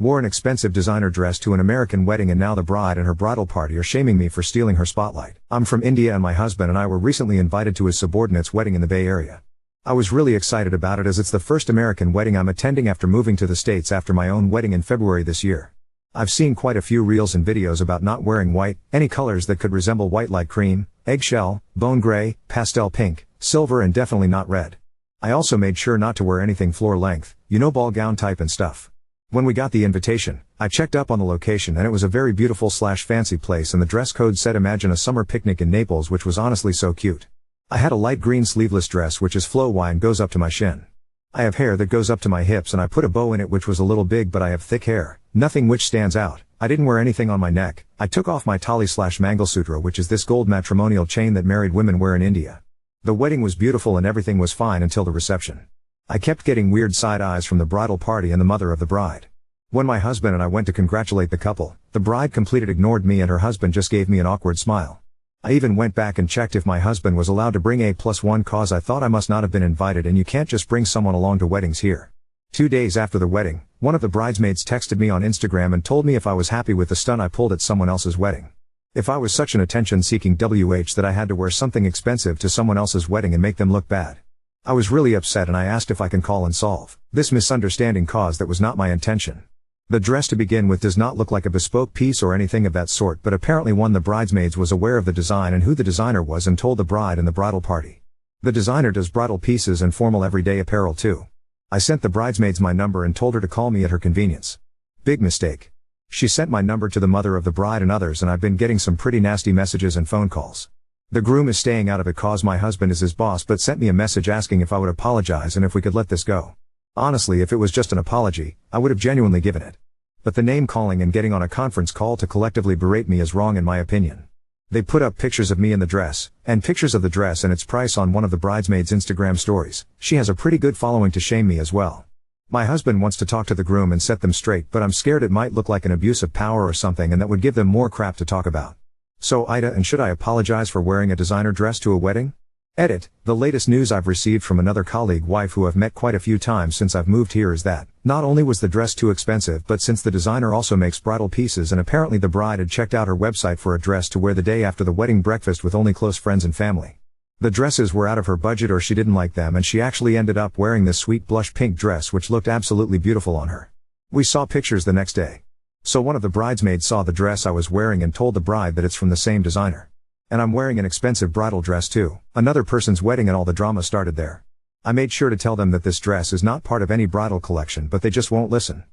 Wore an expensive designer dress to an American wedding and now the bride and her bridal party are shaming me for stealing her spotlight. I'm from India and my husband and I were recently invited to his subordinate's wedding in the Bay Area. I was really excited about it as it's the first American wedding I'm attending after moving to the States after my own wedding in February this year. I've seen quite a few reels and videos about not wearing white, any colors that could resemble white like cream, eggshell, bone gray, pastel pink, silver and definitely not red. I also made sure not to wear anything floor length, ball gown type and stuff. When we got the invitation, I checked up on the location and it was a very beautiful / fancy place and the dress code said imagine a summer picnic in Naples, which was honestly so cute. I had a light green sleeveless dress which is flow-y and goes up to my shin. I have hair that goes up to my hips and I put a bow in it which was a little big but I have thick hair, nothing which stands out. I didn't wear anything on my neck. I took off my tali / Mangalsutra, which is this gold matrimonial chain that married women wear in India. The wedding was beautiful and everything was fine until the reception. I kept getting weird side eyes from the bridal party and the mother of the bride. When my husband and I went to congratulate the couple, the bride completely ignored me and her husband just gave me an awkward smile. I even went back and checked if my husband was allowed to bring A+1 cause I thought I must not have been invited and you can't just bring someone along to weddings here. 2 days after the wedding, one of the bridesmaids texted me on Instagram and told me if I was happy with the stunt I pulled at someone else's wedding. If I was such an attention-seeking WH that I had to wear something expensive to someone else's wedding and make them look bad. I was really upset and I asked if I can call and solve this misunderstanding cause that was not my intention. The dress to begin with does not look like a bespoke piece or anything of that sort, but apparently one of the bridesmaids was aware of the design and who the designer was and told the bride and the bridal party. The designer does bridal pieces and formal everyday apparel too. I sent the bridesmaids my number and told her to call me at her convenience. Big mistake. She sent my number to the mother of the bride and others and I've been getting some pretty nasty messages and phone calls. The groom is staying out of it cause my husband is his boss but sent me a message asking if I would apologize and if we could let this go. Honestly, if it was just an apology, I would have genuinely given it. But the name calling and getting on a conference call to collectively berate me is wrong in my opinion. They put up pictures of me in the dress, and pictures of the dress and its price on one of the bridesmaids' Instagram stories. She has a pretty good following to shame me as well. My husband wants to talk to the groom and set them straight but I'm scared it might look like an abuse of power or something and that would give them more crap to talk about. So Ida, and should I apologize for wearing a designer dress to a wedding? Edit. The latest news I've received from another colleague wife who I've met quite a few times since I've moved here is that, not only was the dress too expensive but since the designer also makes bridal pieces and apparently the bride had checked out her website for a dress to wear the day after the wedding breakfast with only close friends and family. The dresses were out of her budget or she didn't like them and she actually ended up wearing this sweet blush pink dress which looked absolutely beautiful on her. We saw pictures the next day. So one of the bridesmaids saw the dress I was wearing and told the bride that it's from the same designer. And I'm wearing an expensive bridal dress too. Another person's wedding and all the drama started there. I made sure to tell them that this dress is not part of any bridal collection but they just won't listen.